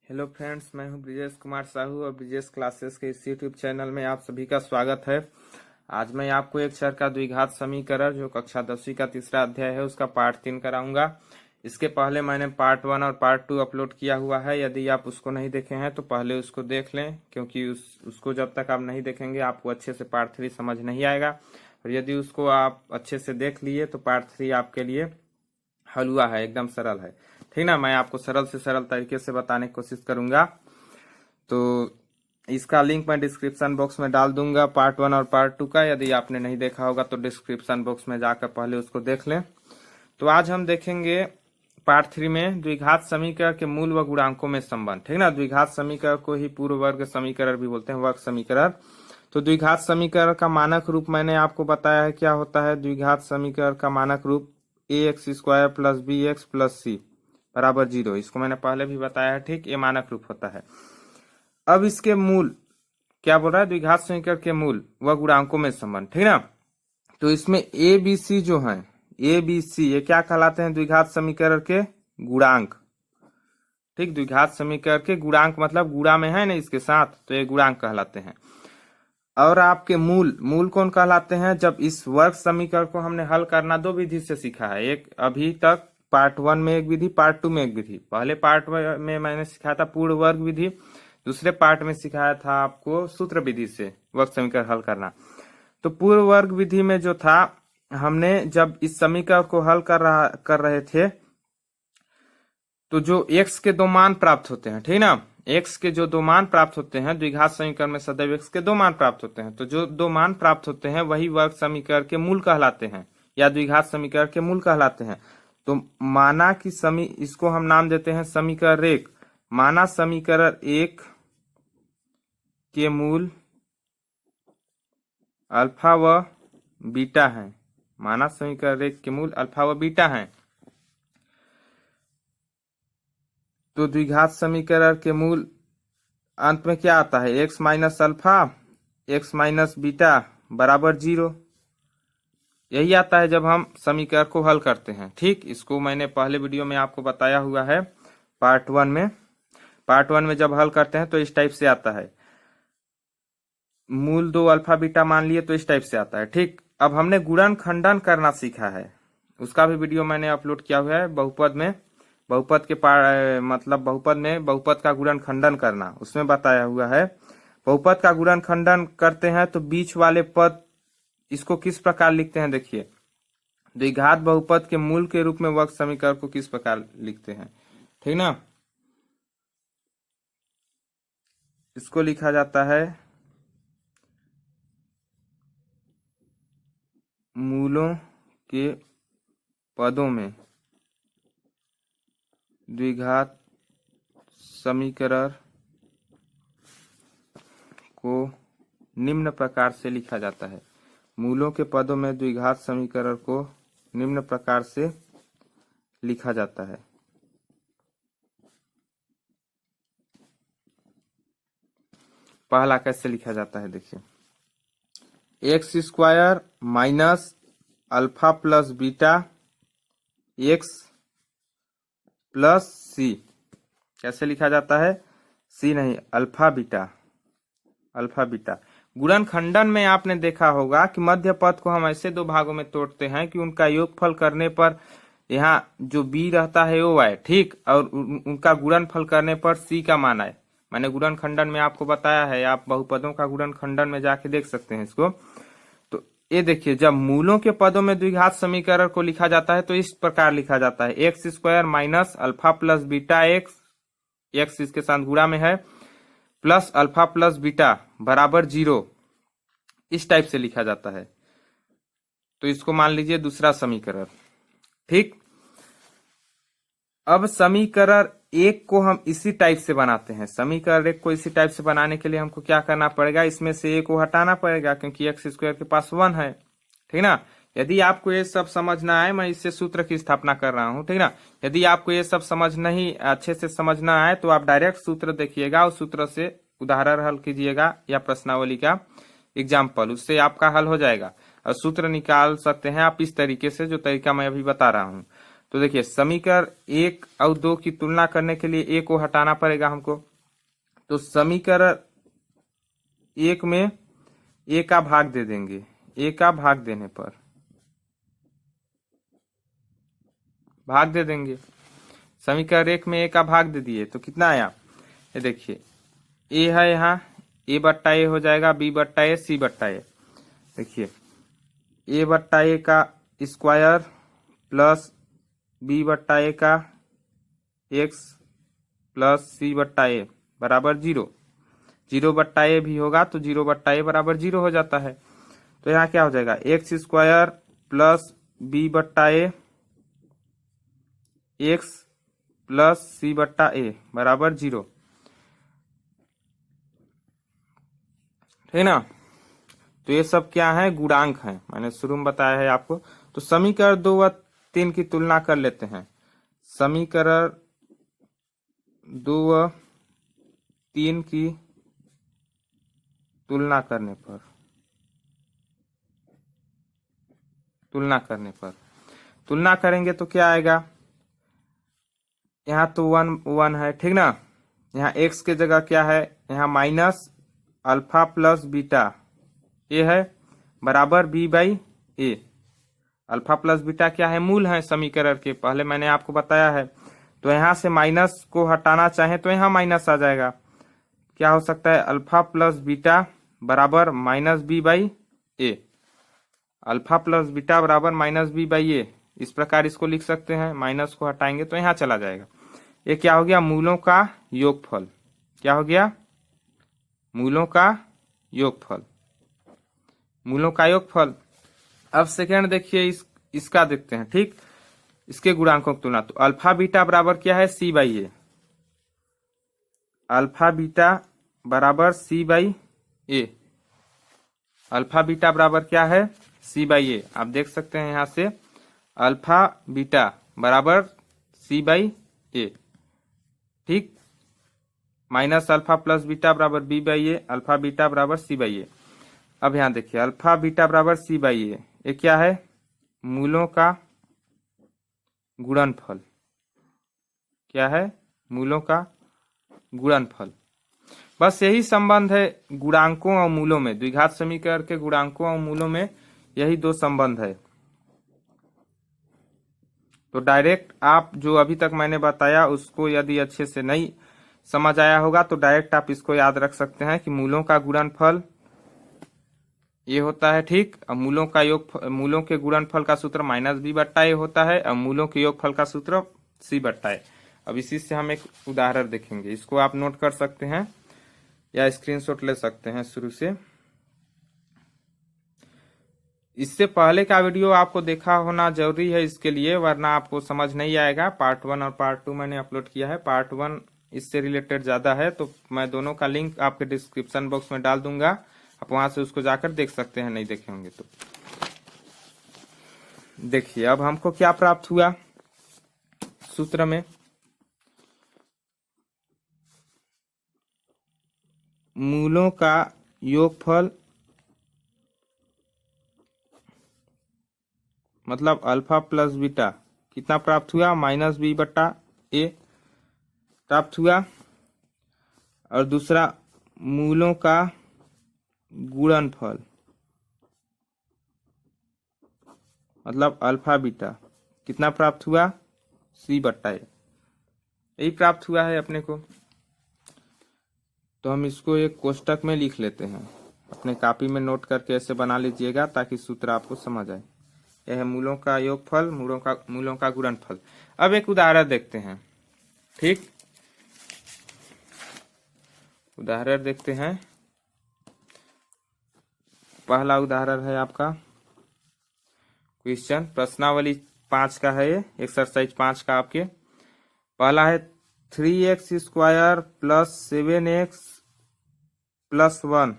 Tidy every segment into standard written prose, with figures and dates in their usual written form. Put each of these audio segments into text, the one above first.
Hello friends, मैं हूं ब्रिजेश कुमार साहू और ब्रिजेश क्लासेस के इस यूट्यूब चैनल में आप सभी का स्वागत है। आज मैं आपको एक चर का द्विघात समीकरण जो कक्षा 10वीं का तीसरा अध्याय है उसका पार्ट 3 कराऊंगा। इसके पहले मैंने पार्ट 1 और पार्ट 2 अपलोड किया हुआ है। यदि आप उसको नहीं देखे हैं तो पहले उसको देख लें, क्योंकि उसको जब तक आप नहीं देखेंगे आपको अच्छे से पार्ट 3 समझ नहीं आएगा। और यदि उसको आप अच्छे से देख लिए तो पार्ट 3 आपके लिए हलवा है, एकदम सरल है। ठीक ना, मैं आपको सरल से सरल तरीके से बताने की कोशिश करूंगा। तो इसका लिंक मैं डिस्क्रिप्शन बॉक्स में डाल दूंगा, पार्ट 1 और पार्ट 2 का। यदि आपने नहीं देखा होगा तो डिस्क्रिप्शन बॉक्स में जाकर पहले उसको देख लें। तो आज हम देखेंगे पार्ट 3 में द्विघात समीकरण के मूल व गुणांकों में संबंध। ठीक ना, द्विघात समीकरण को ही पूर्ण वर्ग समीकरण भी बोलते हैं, वर्ग समीकरण। तो द्विघात समीकरण का मानक रूप मैंने आपको बताया है क्या होता है। द्विघात समीकरण का मानक रूप ax² plus bx plus c बराबर 0। इसको मैंने पहले भी बताया है। ठीक, ये मानक रूप होता है। अब इसके मूल क्या बोल रहा है, द्विघात समीकरण के मूल व गुणांकों में संबंध। ठीक ना, तो इसमें ए बी सी जो है, ए बी सी ये क्या कहलाते हैं, द्विघात समीकरण के गुणांक। ठीक, द्विघात समीकरण के गुणांक मतलब गुणा में है ना इसके साथ, तो ये गुणांक कहलाते हैं। और आपके मूल कौन कहलाते हैं, जब इस वर्ग समीकरण को हमने हल करना दो विधि से सीखा है। एक अभी तक पार्ट 1 में एक विधि, पार्ट 2 में एक विधि। पहले पार्ट में मैंने सिखाया था पूर्ण वर्ग विधि, दूसरे पार्ट में सिखाया था आपको सूत्र विधि से वर्ग समीकरण हल करना। तो पूर्ण वर्ग विधि में जो था, हमने जब इस समीकरण को हल कर रहे थे तो जो x के दो मान प्राप्त होते हैं, ठीक ना, x के जो दो मान प्राप्त होते हैं, द्विघात समीकरण में सदैव x के दो मान प्राप्त होते हैं। तो जो दो मान प्राप्त होते हैं वही वर्ग समीकरण के मूल कहलाते हैं या द्विघात समीकरण के मूल कहलाते हैं। तो माना कि इसको हम नाम देते हैं समीकरण 1। माना समीकरण 1 के मूल अल्फा व बीटा हैं। माना समीकरण 1 के मूल अल्फा व बीटा हैं। तो द्विघात समीकरण के मूल अंत में क्या आता है, x minus alpha x minus beta बराबर 0। यही आता है जब हम समीकरण को हल करते हैं। ठीक, इसको मैंने पहले वीडियो में आपको बताया हुआ है पार्ट 1 में। पार्ट 1 में जब हल करते हैं तो इस टाइप से आता है, मूल 2 अल्फा बीटा मान लिए तो इस टाइप से आता है। ठीक, अब हमने गुणन खंडन करना सीखा है, उसका भी वीडियो मैंने अपलोड किया हुआ है। बहुपद में बहुपद के मतलब बहुपद में बहुपद का गुणन खंडन करना, उसमें बताया हुआ है। बहुपद का गुणन खंडन करते हैं तो बीच वाले पद इसको किस प्रकार लिखते हैं, देखिए। द्विघात बहुपद के मूल के रूप में वर्ग समीकरण को किस प्रकार लिखते हैं, ठीक ना। इसको लिखा जाता है मूलों के पदों में द्विघात समीकरण को निम्न प्रकार से लिखा जाता है। मूलों के पदों में द्विघात समीकरण को निम्न प्रकार से लिखा जाता है। पहला कैसे लिखा जाता है, देखिए। x² minus alpha plus beta x plus c। कैसे लिखा जाता है, c नहीं, अल्फा बीटा। अल्फा बीटा गुणन खंडन में आपने देखा होगा कि मध्य पद को हम ऐसे दो भागों में तोड़ते हैं कि उनका योगफल करने पर यहाँ जो b रहता है वो आए, ठीक, और उनका गुणनफल करने पर c का मान आए। मैंने गुणन खंडन में आपको बताया है, आप बहुपदों का गुणन खंडन में जाके देख सकते हैं इसको। तो ये देखिए, जब मूलों के पदों में द्विघात समीकरण को लिखा जाता है तो इस प्रकार लिखा जाता है, x² minus alpha plus beta x इसके साथ गुणा में है, प्लस अल्फा प्लस बीटा बराबर 0। इस टाइप से लिखा जाता है। तो इसको मान लीजिए दूसरा समीकरण। ठीक, अब समीकरण 1 को हम इसी टाइप से बनाते हैं। समीकरण 1 को इसी टाइप से बनाने के लिए हमको क्या करना पड़ेगा, इसमें से a को हटाना पड़ेगा, क्योंकि x² के पास 1 है। ठीक ना, यदि आपको ये सब समझना है, मैं इससे सूत्र की स्थापना कर रहा हूं, ठीक ना। यदि आपको ये सब समझ नहीं, अच्छे से समझना है तो आप डायरेक्ट सूत्र देखिएगा, उस सूत्र से उदाहरण हल कीजिएगा या प्रश्नावली का एग्जाम्पल, उससे आपका हल हो जाएगा। और सूत्र निकाल सकते हैं आप इस तरीके से, जो तरीका मैं अभी बता रहा हूं। तो देखिए समीकरण 1 और 2 की तुलना करने के लिए ए को हटाना पड़ेगा हमको। तो समीकरण 1 में ए का भाग दे देंगे, ए का भाग देने पर भाग दे देंगे। समीकरण 1 में ए का भाग दे दिए तो कितना आया, ये देखिए ए है यहाँ, ए बट्टा ए हो जाएगा, बी बट्टा ए, सी बट्टा ए। देखिए ए बट्टा ए का स्क्वायर प्लस बी बट्टा ए का एक्स प्लस सी बट्टा ए बराबर 0। 0 बट्टा ए भी होगा तो 0 बट्टा ए बराबर 0 हो जाता है। तो यहाँ क्या हो जाएगा, एक्स स्क्वायर प्लस बी बट्टा ए एक्स प्लस सी बट्टा ए बराबर 0, ठीक ना। तो ये सब क्या है, गुणांक है, मैंने शुरू में बताया है आपको। तो समीकरण 2 व 3 की तुलना कर लेते हैं। समीकरण 2 व 3 की तुलना करने तुलना करेंगे तो क्या आएगा, यहाँ तो 1 1 है, ठीक ना। यहाँ x के जगह क्या है, यहाँ minus alpha plus beta A है बराबर B by A. Alpha plus beta क्या है, मूल है समीकरण के, पहले मैंने आपको बताया है। तो यहाँ से माइनस को हटाना चाहे तो यहाँ माइनस आ जाएगा। क्या हो सकता है, अल्फा प्लस बीटा बराबर minus B by A. Alpha plus beta बराबर माइनस बी बाई ए, इस प्रकार इसको लिख सकते हैं। माइनस को हटाएंगे तो यहाँ चला जाएगा। ये क्या हो गया, मूलों का योगफल। क्या हो गया, मूलों का योगफल, मूलों का योगफल। अब सेकेंड देखिए, इसका देखते हैं, ठीक। इसके गुणांकों की तुलना, तो अल्फा बीटा बराबर क्या है, सी बाई ए। अल्फा बीटा बराबर C by A. Alpha beta बराबर क्या है, सी बाई ए। आप देख सकते हैं यहाँ से अल्फा बीटा बराबर सी बाई ए, ठीक। माइनस अल्फा प्लस बीटा बराबर B by A, alpha beta बराबर सी बाई ए। अब यहाँ देखिए अल्फा बीटा बराबर सी बाई ए, ये क्या है, मूलों का गुणनफल। क्या है, मूलों का गुणनफल। बस यही संबंध है गुणांकों और मूलों में, द्विघात समीकरण के गुणांकों और मूलों में यही दो संबंध है। तो डायरेक्ट आप जो अभी तक मैंने बताया उसको यदि अच्छे से नहीं समझ आया होगा तो डायरेक्ट आप इसको याद रख सकते हैं कि मूलों का गुणनफल ये होता है, ठीक। और मूलों का योग, मूलों के गुणनफल का सूत्र माइनस बी बट्टा ए होता है, और मूलों के योगफल का सूत्र सी बट्टा ए। अब इसी से हम एक उदाहरण देखेंगे, इसको आप नोट कर सकते हैं या स्क्रीनशॉट ले सकते हैं शुरू से। इससे पहले का वीडियो आपको देखा होना जरूरी है इसके लिए, वरना आपको समझ नहीं आएगा। पार्ट 1 और पार्ट 2 मैंने अपलोड किया है। पार्ट 1 इससे रिलेटेड ज्यादा है, तो मैं दोनों का लिंक आपके डिस्क्रिप्शन बॉक्स में डाल दूंगा, आप वहां से उसको जाकर देख सकते हैं, नहीं देखे होंगे तो। देखिए अब हमको क्या प्राप्त हुआ सूत्र में, मूलों का योगफल मतलब अल्फा प्लस बीटा कितना प्राप्त हुआ, माइनस बी बट्टा ए प्राप्त हुआ। और दूसरा मूलों का गुणनफल मतलब अल्फा बीटा कितना प्राप्त हुआ, सी बट्टा ए। यही प्राप्त हुआ है अपने को। तो हम इसको एक कोष्टक में लिख लेते हैं, अपने कॉपी में नोट करके ऐसे बना लीजिएगा ताकि सूत्र आपको समझ आए। यह है मूलों का योगफल, मूलों का गुणनफल। अब एक उदाहरण देखते हैं, ठीक। उदाहरण देखते हैं। पहला उदाहरण है आपका क्वेश्चन, प्रश्नावली 5 का है ये, एक्सरसाइज 5 का आपके। पहला है 3x square plus 7x plus 1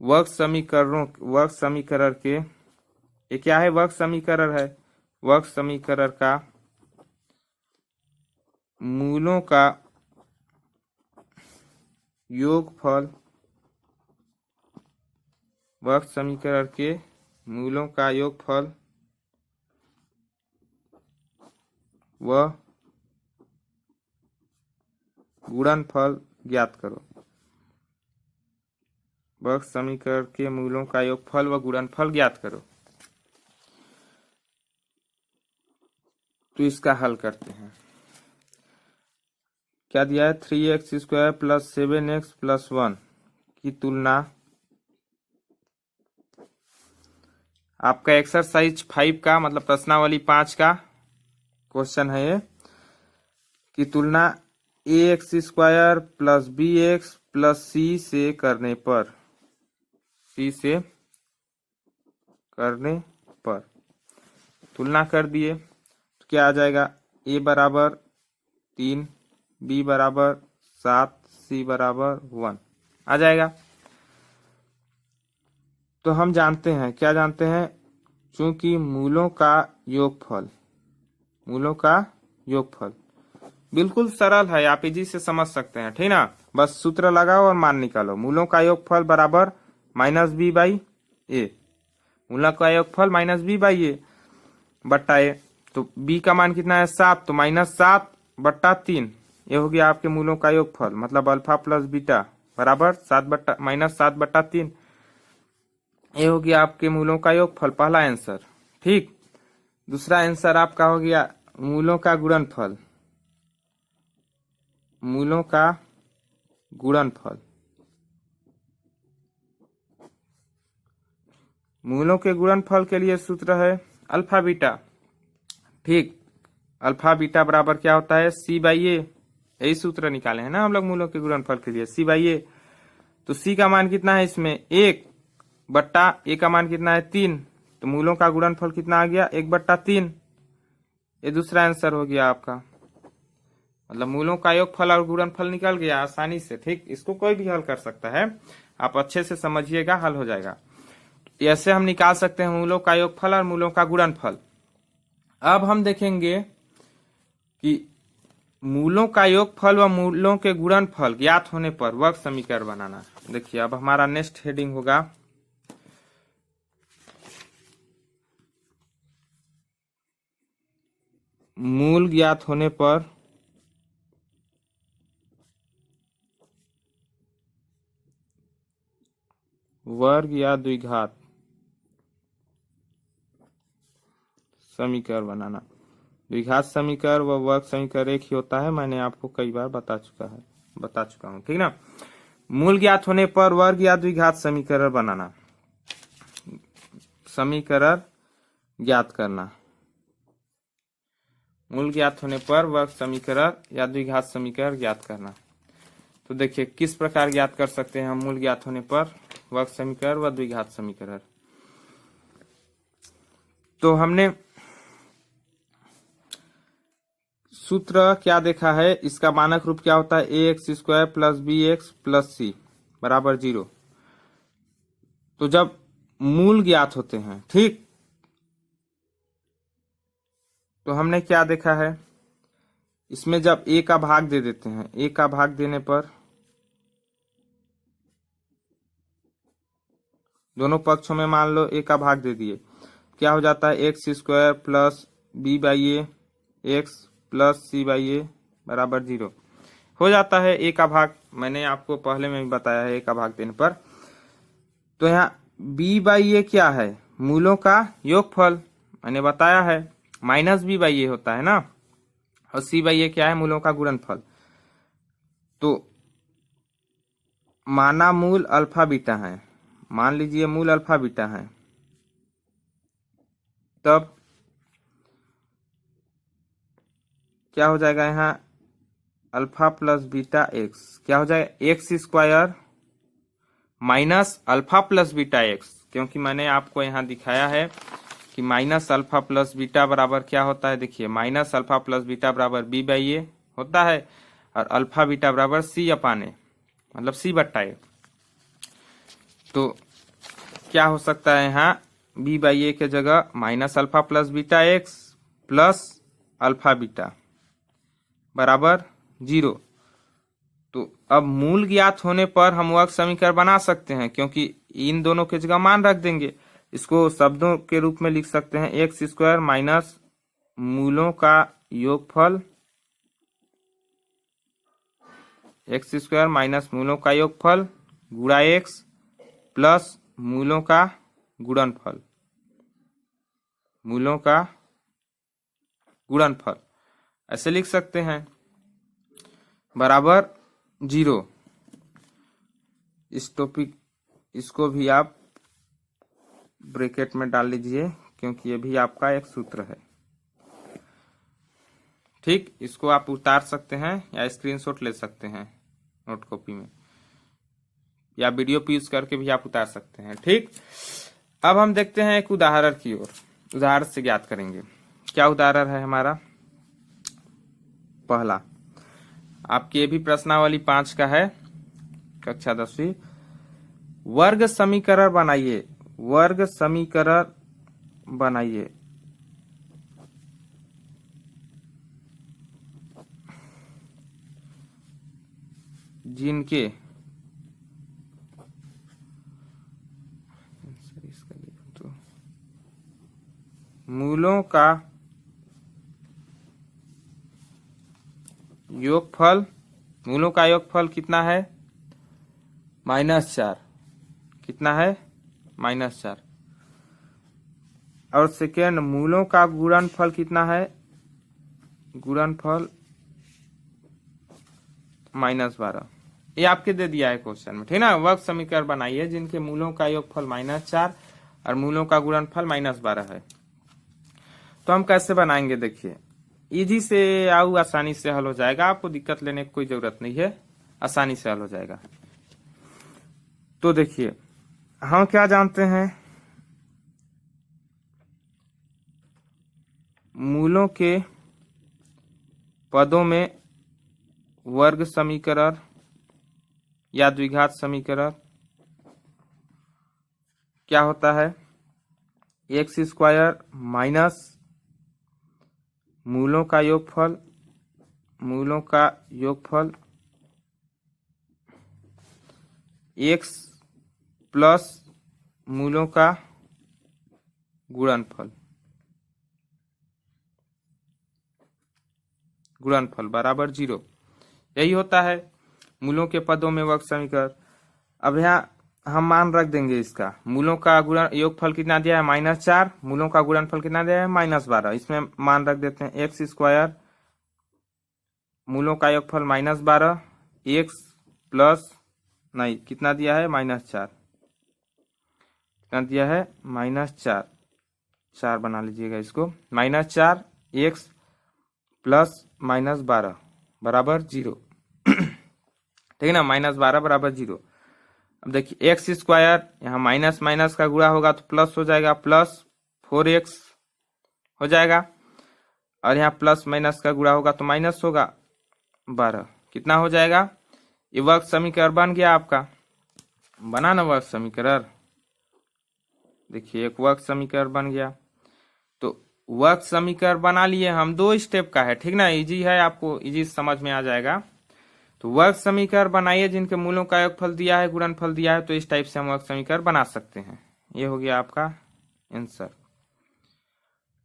वर्ग समीकरण के, ये क्या है, वर्ग समीकरण है। वर्ग समीकरण का मूलों का योगफल, वर्ग समीकरण के मूलों का योगफल व गुणनफल ज्ञात करो। वर्ग समीकरण के मूलों का योगफल व गुणनफल ज्ञात करो। तो इसका हल करते हैं। क्या दिया है, 3x² प्लस 7x प्लस 1 की तुलना आपका एक्सरसाइज 5 का मतलब प्रश्नावली 5 का क्वेश्चन है ये, की तुलना ax² plus bx plus c से करने पर, तुलना कर दिए तो क्या आ जाएगा, a बराबर 3, b बराबर 7, c बराबर 1 आ जाएगा। तो हम जानते हैं, क्या जानते हैं, चूंकि मूलों का योगफल बिल्कुल सरल है, आप इजी से समझ सकते हैं, ठीक ना। बस सूत्र लगाओ और मान निकालो। मूलों का योगफल बराबर -b/a, मूलों का योगफल -b/a बट्टा a। तो b का मान कितना है, 7, तो -7/3 ये हो गया आपके मूलों का योगफल, मतलब अल्फा प्लस बीटा बराबर -7/3 ये हो गया आपके मूलों का योगफल, पहला आंसर। ठीक, दूसरा आंसर आपका हो गया मूलों का गुणनफल, मूलों के गुणनफल के लिए सूत्र है अल्फा बीटा। ठीक, अल्फा बीटा बराबर क्या होता है, c/a, यही सूत्र निकाले हैं ना हम लोग मूलों के गुणनफल के लिए, c/a। तो c का मान कितना है इसमें, 1/a का मान कितना है 3, तो मूलों का गुणनफल कितना आ गया, 1/3। ये दूसरा आंसर हो गया आपका, मतलब मूलों का योगफल और गुणनफल निकल गया आसानी से। ठीक, इसको कोई भी हल कर सकता है, आप अच्छे से समझिएगा, हल हो जाएगा। ऐसे हम निकाल सकते हैं मूलों का योगफल और मूलों का गुणनफल। अब हम देखेंगे कि मूलों का योगफल व मूलों के गुणनफल ज्ञात होने पर वर्ग समीकरण बनाना। देखिए, अब हमारा नेक्स्ट हेडिंग होगा मूल ज्ञात होने पर वर्ग या द्विघात समीकरण बनाना। द्विघात समीकरण व वर्ग समीकरण एक ही होता है, मैंने आपको कई बार बता चुका हूं, ठीक ना। मूल ज्ञात होने पर वर्ग या द्विघात समीकरण बनाना, समीकरण ज्ञात करना। मूल ज्ञात होने पर वर्ग समीकरण या द्विघात समीकरण ज्ञात करना। तो देखिए किस प्रकार ज्ञात कर सकते हैं हम मूल ज्ञात होने पर वर्ग समीकरण व द्विघात समीकरण। तो हमने सूत्र क्या देखा है, इसका मानक रूप क्या होता है, ax² plus bx plus c बराबर 0। तो जब मूल ज्ञात होते हैं, ठीक, तो हमने क्या देखा है, इसमें जब a का भाग दे देते हैं, a का भाग देने पर दोनों पक्षों में मान लो a का भाग दे दिए, क्या हो जाता है, x² plus b/a x plus c/a बराबर 0 हो जाता है। a का भाग मैंने आपको पहले में भी बताया है, a का भाग देने पर। तो यहाँ b/a क्या है, मूलों का योगफल, मैंने बताया है -b/a होता है ना, और c/a क्या है, मूलों का गुणनफल। तो माना मूल अल्फा बीटा है, मान लीजिए मूल अल्फा बीटा है, तब क्या हो जाएगा, यहाँ अल्फा प्लस बीटा एक्स क्या हो जाएगा, x² minus alpha plus beta x, क्योंकि मैंने आपको यहाँ दिखाया है कि माइनस अल्फा प्लस बीटा बराबर क्या होता है। देखिए, माइनस अल्फा प्लस बीटा बराबर b/a होता है, और अल्फा बीटा बराबर c/a, मतलब c/a। तो क्या हो सकता है, यहाँ b/a के जगह minus alpha plus beta x plus alpha beta बराबर 0। तो अब मूल ज्ञात होने पर हम वर्ग समीकरण बना सकते हैं, क्योंकि इन दोनों के जगह मान रख देंगे। इसको शब्दों के रूप में लिख सकते हैं, x² माइनस मूलों का योगफल एक्स स्क्वायर माइनस मूलों का योगफल गुणा एक्स प्लस मूलों का गुणनफल, मूलों का गुणनफल ऐसे लिख सकते हैं, बराबर 0। इस टॉपिक इसको भी आप ब्रैकेट में डाल लीजिए क्योंकि ये भी आपका एक सूत्र है। ठीक, इसको आप उतार सकते हैं या स्क्रीनशॉट ले सकते हैं नोट कॉपी में, या वीडियो पे यूज करके भी आप उतार सकते हैं। ठीक, अब हम देखते हैं एक उदाहरण की ओर, उदाहरण से ज्ञात करेंगे। क्या उदाहरण है हमारा? पहला, आपकी ये भी प्रश्नावली 5 का है, कक्षा 10वीं। वर्ग समीकरण बनाइए, वर्ग समीकरण बनाइए जिनके मूलों का योगफल, मूलों का योगफल कितना है? -4। कितना है? -4। और सेकेंड, मूलों का गुणनफल कितना है? गुणनफल -12। ये आपके दे दिया है क्वेश्चन में, ठीक ना। वर्ग समीकरण बनाइए जिनके मूलों का योगफल -4 और मूलों का गुणनफल -12 है। तो हम कैसे बनाएंगे? देखिए, इजी से आओ, आसानी से हल हो जाएगा, आपको दिक्कत लेने की कोई जरूरत नहीं है, आसानी से हल हो जाएगा। तो देखिए, हम क्या जानते हैं? मूलों के पदों में वर्ग समीकरण या द्विघात समीकरण क्या होता है? एक्स स्क्वायर माइनस मूलों का योगफल, मूलों का योगफल एक्स प्लस मूलों का गुणनफल, गुणनफल बराबर 0। यही होता है मूलों के पदों में वर्ग समीकरण। अब यहाँ हम मान रख देंगे इसका, मूलों का गुणन योगफल कितना दिया है? -4। मूलों का गुणनफल कितना दिया है? -12। इसमें मान रख देते हैं एक्स स्क्वायर, मूलों का योगफल -12, एक्स प्लस, नहीं कितना दिया है? -4। कितना दिया है? -4। 4 बना लीजिएगा इसको, -4 एक्स प्लस -12 बराबर 0। ठीक है ना, -12 बराबर 0। अब देखिए, एक्स स्क्वायर यहाँ माइनस माइनस का गुणा होगा तो प्लस हो जाएगा, प्लस 4x हो जाएगा, और यहाँ प्लस माइनस का गुणा होगा तो माइनस होगा 12। कितना हो जाएगा? ये वर्ग समीकरण बन गया आपका। बना ना वर्ग समीकरण? देखिए, एक वर्ग समीकरण बन गया। तो वर्ग समीकरण बना लिए हम, 2 स्टेप का है, ठीक ना, इजी है, आपको इजी समझ में आ जाएगा। तो वर्ग समीकरण बनाइए जिनके मूलों का योगफल दिया है, गुणनफल दिया है, तो इस टाइप से हम वर्ग समीकरण बना सकते हैं। ये हो गया आपका आंसर।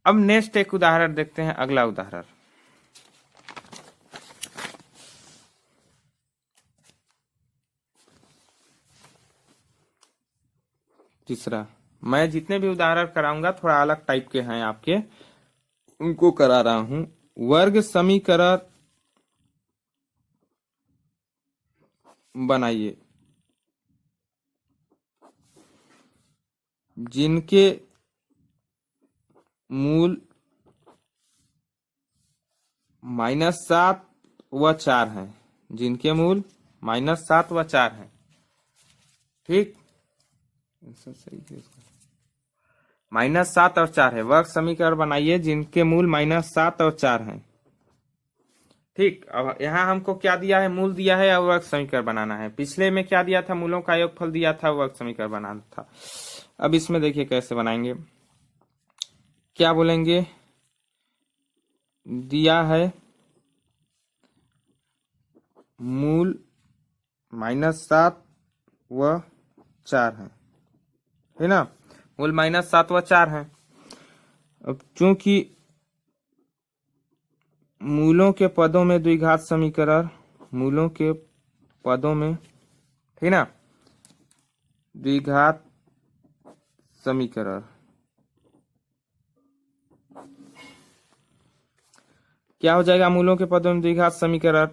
अब नेक्स्ट एक उदाहरण देखते हैं, अगला उदाहरण। तीसरा, मैं जितने भी उदाहरण कराऊंगा थोड़ा अलग टाइप के हैं आपके, उनको करा रहा हूं। वर्ग समीकरण बनाइए जिनके मूल -7 व 4 हैं, जिनके मूल -7 व 4 हैं। ठीक, -7 और 4 है। वर्ग समीकरण बनाइए जिनके मूल -7 और 4 हैं। ठीक, अब यहाँ हमको क्या दिया है? मूल दिया है और वर्ग समीकरण बनाना है। पिछले में क्या दिया था? मूलों का योगफल दिया था, वर्ग समीकरण बनाना था। अब इसमें देखिए कैसे बनाएंगे, क्या बोलेंगे? दिया है मूल -7 व 4 है ना, मूल -7 व 4 है। अब चूंकि मूलों के पदों में द्विघात समीकरण, मूलों के पदों में, ठीक ना, द्विघात समीकरण क्या हो जाएगा? मूलों के पदों में द्विघात समीकरण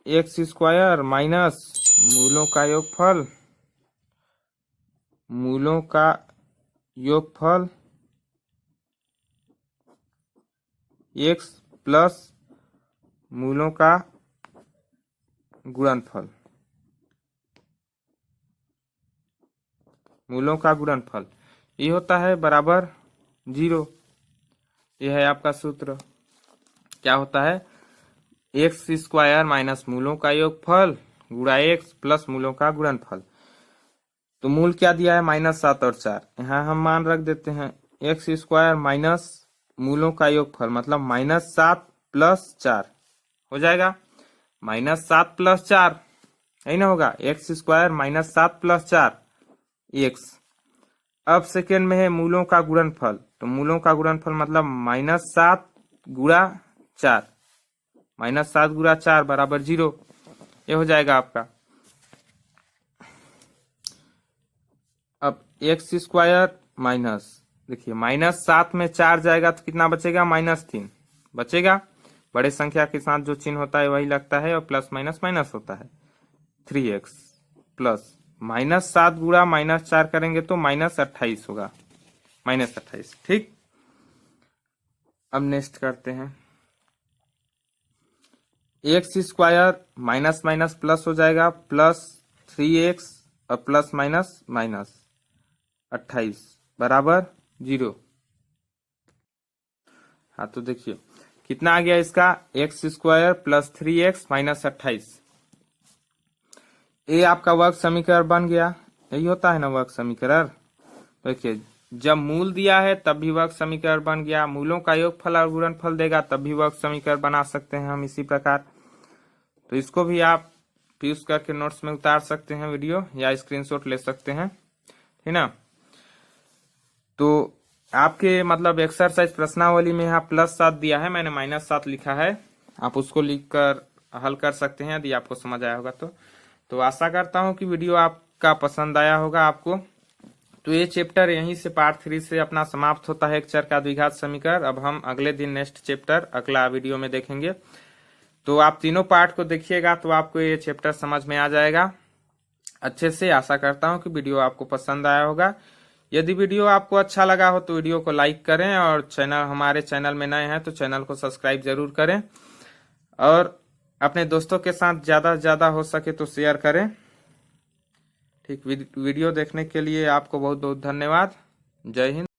एक्स स्क्वायर माइनस मूलों का योगफल, मूलों का योगफल एक्स प्लस मूलों का गुणनफल, मूलों का गुणनफल ये होता है बराबर 0। यह है आपका सूत्र। क्या होता है? एक्स स्क्वायर माइनस मूलों का योगफल गुणा एक्स प्लस मूलों का गुणनफल। तो मूल क्या दिया है? -7 और 4। यहाँ हम मान रख देते हैं एक्स स्क्वायर माइनस मूलों का योगफल मतलब -7 प्लस 4 हो जाएगा। -7 प्लस 4 यही ना होगा, एक्स स्क्वायर -7 प्लस 4 एक्स। अब सेकेंड में है मूलों का गुणनफल, तो मूलों का गुणनफल मतलब -7 गुणा 4, -7 गुणा 4 बराबर 0। ये हो जाएगा आपका। अब एक्स स्क्वायर माइनस, देखिए -7 में 4 जाएगा तो कितना बचेगा? -3 बचेगा। बड़े संख्या के साथ जो चिन्ह होता है वही लगता है और प्लस माइनस माइनस होता है। 3x प्लस -7 गुणा -4 करेंगे तो -28 होगा, -28। ठीक, अब नेक्स्ट करते हैं। X square minus minus plus हो जाएगा, प्लस 3x और प्लस माइनस माइनस 28 बराबर 0। हाँ तो देखिए कितना आ गया इसका? X square plus 3x minus 28। ये आपका वर्ग समीकरण बन गया। यही होता है ना वर्ग समीकरण। देखिए जब मूल दिया है तब भी वर्ग समीकरण बन गया, मूलों का योगफल और गुणनफल देगा तब भी वर्ग समीकरण बना सकते हैं हम इसी प्रकार। तो इसको भी आप यूज करके नोट्स में उतार सकते हैं वीडियो, या स्क्रीनशॉट ले सकते हैं, ठीक ना। तो आपके मतलब एक्सरसाइज प्रश्नावली में यहाँ +7 दिया है, मैंने -7 लिखा है। आप उसको लिखकर हल कर सकते हैं यदि आपको समझ आया होगा तो आशा करता हूँ कि वीडियो आपका पसंद आया होगा आपको। तो ये चैप्टर यहीं से पार्ट 3 से अपना समाप्त होता है, एक चर का द्विघात समीकरण। अब हम अगले दिन नेक्स्ट चैप्टर अगला वीडियो में देखेंगे। तो आप तीनों पार्ट को देखिएगा तो आपको ये चैप्टर समझ में आ जाएगा अच्छे से। आशा करता हूँ कि वीडियो आपको पसंद आया होगा। यदि वीडियो आपको अच्छा लगा हो तो वीडियो को लाइक करें, और हमारे चैनल में नए हैं तो चैनल को सब्सक्राइब जरूर करें, और अपने दोस्तों के साथ ज्यादा से ज्यादा हो सके तो शेयर करें। ठीक, वीडियो देखने के लिए आपको बहुत बहुत धन्यवाद। जय हिंद।